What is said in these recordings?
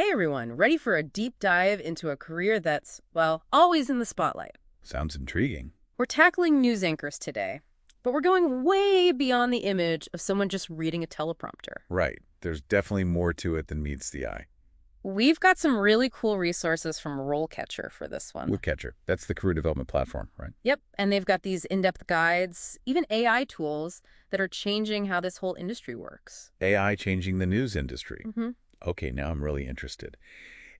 Hey everyone, ready for a deep dive into a career that's, well, always in the spotlight. Sounds intriguing. We're tackling news anchors today, but we're going way beyond the image of someone just reading a teleprompter. Right. There's definitely more to it than meets the eye. We've got some really cool resources from RoleCatcher for this one. RoleCatcher. That's the career development platform, right? Yep, and they've got these in-depth guides, even AI tools that are changing how this whole industry works. AI changing the news industry. Mm-hmm. Okay, now I'm really interested.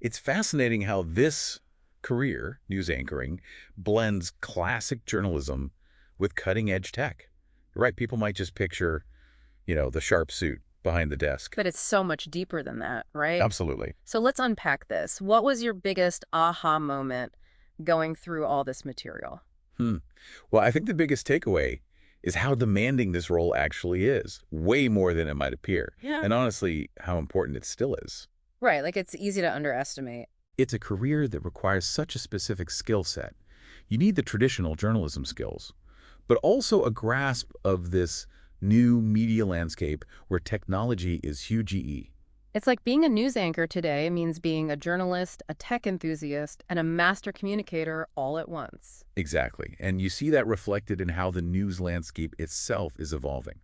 It's fascinating how this career, news anchoring, blends classic journalism with cutting-edge tech. You're right, people might just picture, the sharp suit behind the desk. But it's so much deeper than that, right? Absolutely. So let's unpack this. What was your biggest aha moment going through all this material? Well, I think the biggest takeaway is how demanding this role actually is, way more than it might appear. Yeah. And honestly, how important it still is. Right, like it's easy to underestimate. It's a career that requires such a specific skill set. You need the traditional journalism skills, but also a grasp of this new media landscape where technology is huge EE. It's like being a news anchor today means being a journalist, a tech enthusiast, and a master communicator all at once. Exactly. And you see that reflected in how the news landscape itself is evolving.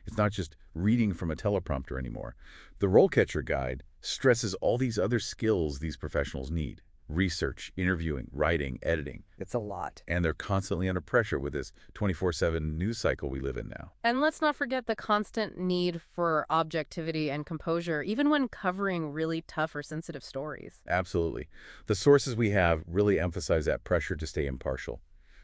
It's not just reading from a teleprompter anymore. The RoleCatcher guide stresses all these other skills these professionals need: research, interviewing, writing, editing. It's a lot. And they're constantly under pressure with this 24/7 news cycle we live in now. And let's not forget the constant need for objectivity and composure, even when covering really tough or sensitive stories. Absolutely. The sources we have really emphasize that pressure to stay impartial,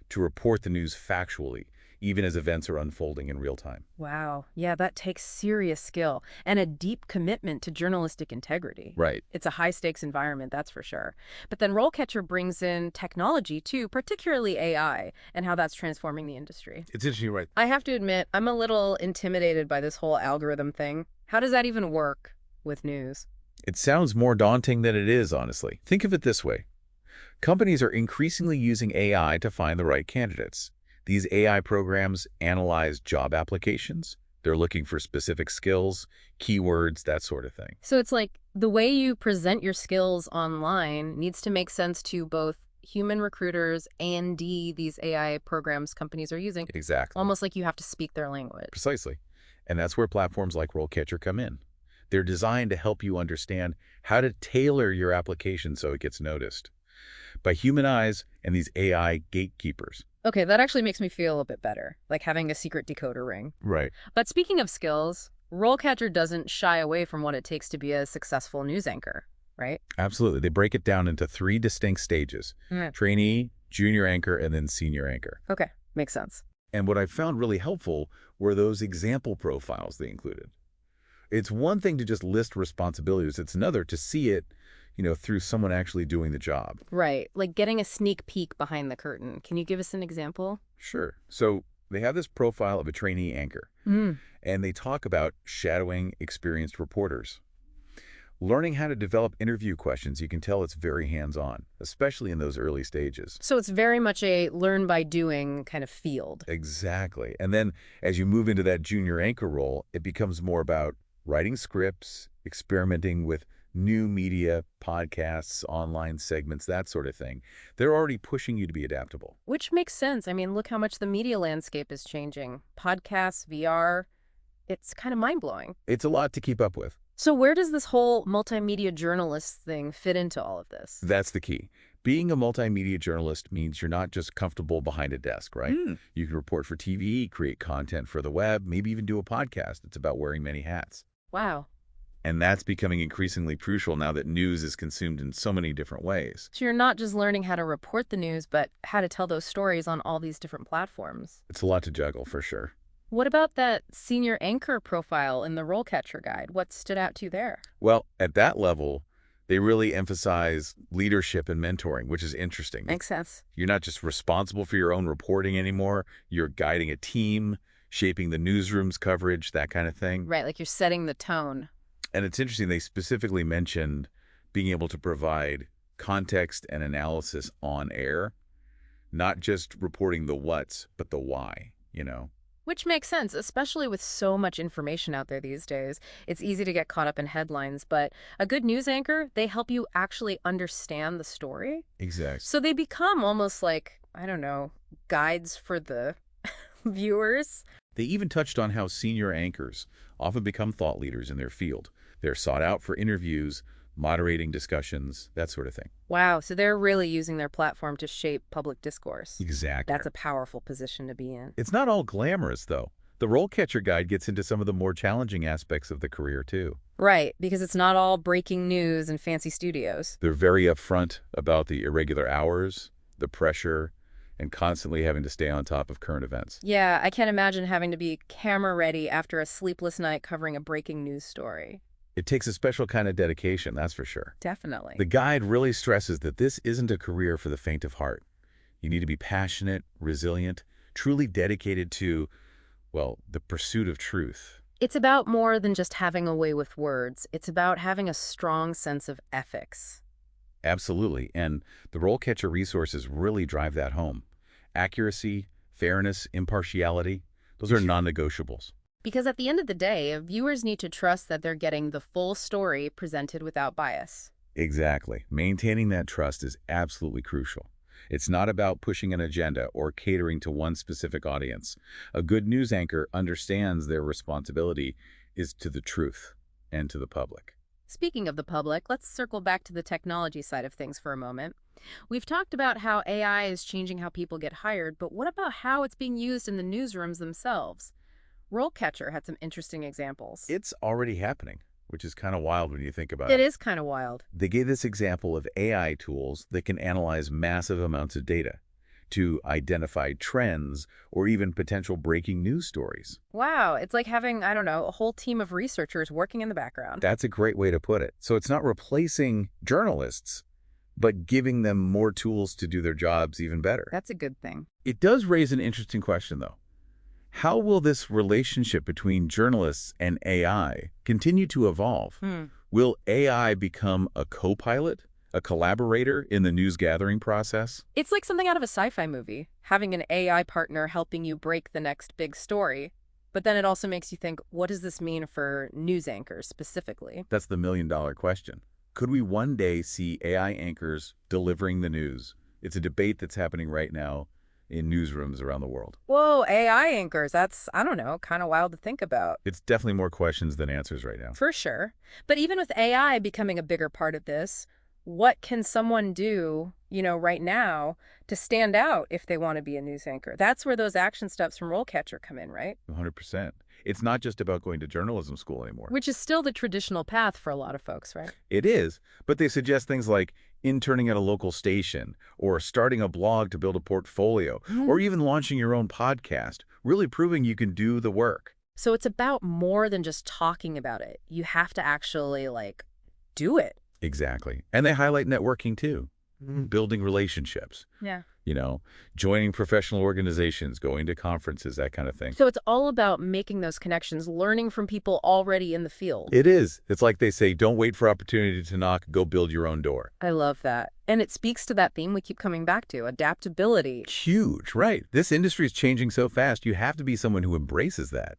to report the news factually, even as events are unfolding in real time. Wow. Yeah, that takes serious skill and a deep commitment to journalistic integrity. Right. It's a high-stakes environment, that's for sure. But then RoleCatcher brings in technology, too, particularly AI, and how that's transforming the industry. It's interesting, right? I have to admit, I'm a little intimidated by this whole algorithm thing. How does that even work with news? It sounds more daunting than it is, honestly. Think of it this way. Companies are increasingly using AI to find the right candidates. These AI programs analyze job applications. They're looking for specific skills, keywords, that sort of thing. So it's like the way you present your skills online needs to make sense to both human recruiters and these AI programs companies are using. Exactly. Almost like you have to speak their language. Precisely. And that's where platforms like RoleCatcher come in. They're designed to help you understand how to tailor your application so it gets noticed by human eyes and these AI gatekeepers. Okay, that actually makes me feel a bit better, like having a secret decoder ring. Right. But speaking of skills, RoleCatcher doesn't shy away from what it takes to be a successful news anchor, right? Absolutely. They break it down into 3 distinct stages: trainee, junior anchor, and then senior anchor. Okay, makes sense. And what I found really helpful were those example profiles they included. It's one thing to just list responsibilities. It's another to see it, through someone actually doing the job. Right, like getting a sneak peek behind the curtain. Can you give us an example? Sure. So they have this profile of a trainee anchor, and they talk about shadowing experienced reporters. Learning how to develop interview questions, you can tell it's very hands-on, especially in those early stages. So it's very much a learn by doing kind of field. Exactly. And then as you move into that junior anchor role, it becomes more about writing scripts, experimenting with new media, podcasts, online segments, that sort of thing. They're already pushing you to be adaptable. Which makes sense. I mean, look how much the media landscape is changing. Podcasts, VR, it's kind of mind-blowing. It's a lot to keep up with. So where does this whole multimedia journalist thing fit into all of this? That's the key. Being a multimedia journalist means you're not just comfortable behind a desk, right? You can report for TV, create content for the web, maybe even do a podcast. It's about wearing many hats. Wow. And that's becoming increasingly crucial now that news is consumed in so many different ways. So you're not just learning how to report the news, but how to tell those stories on all these different platforms. It's a lot to juggle, for sure. What about that senior anchor profile in the RoleCatcher guide? What stood out to you there? Well, at that level, they really emphasize leadership and mentoring, which is interesting. Makes sense. You're not just responsible for your own reporting anymore. You're guiding a team, shaping the newsroom's coverage, that kind of thing. Right, like you're setting the tone. And it's interesting, they specifically mentioned being able to provide context and analysis on air, not just reporting the what's, but the why, Which makes sense, especially with so much information out there these days. It's easy to get caught up in headlines, but a good news anchor, they help you actually understand the story. Exactly. So they become almost like, I don't know, guides for the viewers. They even touched on how senior anchors often become thought leaders in their field. They're sought out for interviews, moderating discussions, that sort of thing. Wow, so they're really using their platform to shape public discourse. Exactly. That's a powerful position to be in. It's not all glamorous, though. The RoleCatcher guide gets into some of the more challenging aspects of the career, too. Right, because it's not all breaking news and fancy studios. They're very upfront about the irregular hours, the pressure, and constantly having to stay on top of current events. Yeah, I can't imagine having to be camera ready after a sleepless night covering a breaking news story. It takes a special kind of dedication, that's for sure. Definitely. The guide really stresses that this isn't a career for the faint of heart. You need to be passionate, resilient, truly dedicated to, well, the pursuit of truth. It's about more than just having a way with words. It's about having a strong sense of ethics. Absolutely, and the RoleCatcher resources really drive that home. Accuracy, fairness, impartiality, those are non-negotiables. Because at the end of the day, viewers need to trust that they're getting the full story presented without bias. Exactly. Maintaining that trust is absolutely crucial. It's not about pushing an agenda or catering to one specific audience. A good news anchor understands their responsibility is to the truth and to the public. Speaking of the public, let's circle back to the technology side of things for a moment. We've talked about how AI is changing how people get hired, but what about how it's being used in the newsrooms themselves? RoleCatcher had some interesting examples. It's already happening, which is kind of wild when you think about It it. is kind of wild. They gave this example of AI tools that can analyze massive amounts of data to identify trends or even potential breaking news stories. Wow, it's like having, I don't know, a whole team of researchers working in the background. That's a great way to put it. So it's not replacing journalists, but giving them more tools to do their jobs even better. That's a good thing. It does raise an interesting question, though. How will this relationship between journalists and AI continue to evolve? Will AI become a co-pilot, a collaborator in the news gathering process? It's like something out of a sci-fi movie, having an AI partner helping you break the next big story. But then it also makes you think, what does this mean for news anchors specifically? That's the million-dollar question. Could we one day see AI anchors delivering the news? It's a debate that's happening right now in newsrooms around the world. Whoa, AI anchors. That's, I don't know, kind of wild to think about. It's definitely more questions than answers right now. For sure. But even with AI becoming a bigger part of this, what can someone do, right now to stand out if they want to be a news anchor? That's where those action steps from RoleCatcher come in, right? 100%. It's not just about going to journalism school anymore. Which is still the traditional path for a lot of folks, right? It is, but they suggest things like interning at a local station or starting a blog to build a portfolio or even launching your own podcast, really proving you can do the work. So it's about more than just talking about it. You have to actually, do it. Exactly. And they highlight networking too, building relationships, Yeah. joining professional organizations, going to conferences, that kind of thing. So it's all about making those connections, learning from people already in the field. It is. It's like they say, don't wait for opportunity to knock, go build your own door. I love that. And it speaks to that theme we keep coming back to, adaptability. Huge, right? This industry is changing so fast, you have to be someone who embraces that.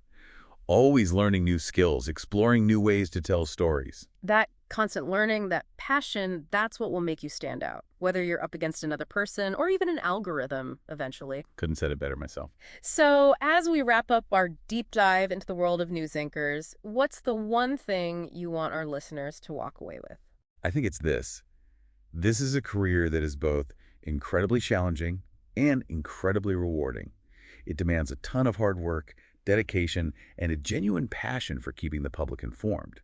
Always learning new skills, exploring new ways to tell stories. That constant learning, that passion, that's what will make you stand out, whether you're up against another person or even an algorithm eventually. Couldn't said it better myself. So as we wrap up our deep dive into the world of news anchors, what's the one thing you want our listeners to walk away with? I think it's this. This is a career that is both incredibly challenging and incredibly rewarding. It demands a ton of hard work, dedication, and a genuine passion for keeping the public informed.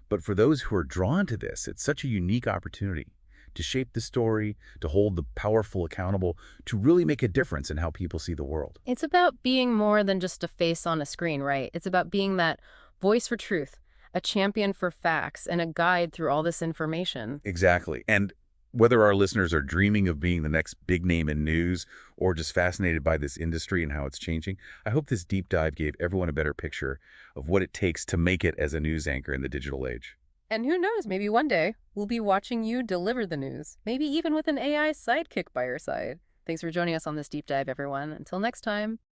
But for those who are drawn to this, it's such a unique opportunity to shape the story, to hold the powerful accountable, to really make a difference in how people see the world. It's about being more than just a face on a screen, right? It's about being that voice for truth, a champion for facts, and a guide through all this information. Exactly. And whether our listeners are dreaming of being the next big name in news or just fascinated by this industry and how it's changing, I hope this deep dive gave everyone a better picture of what it takes to make it as a news anchor in the digital age. And who knows, maybe one day we'll be watching you deliver the news, maybe even with an AI sidekick by your side. Thanks for joining us on this deep dive, everyone. Until next time.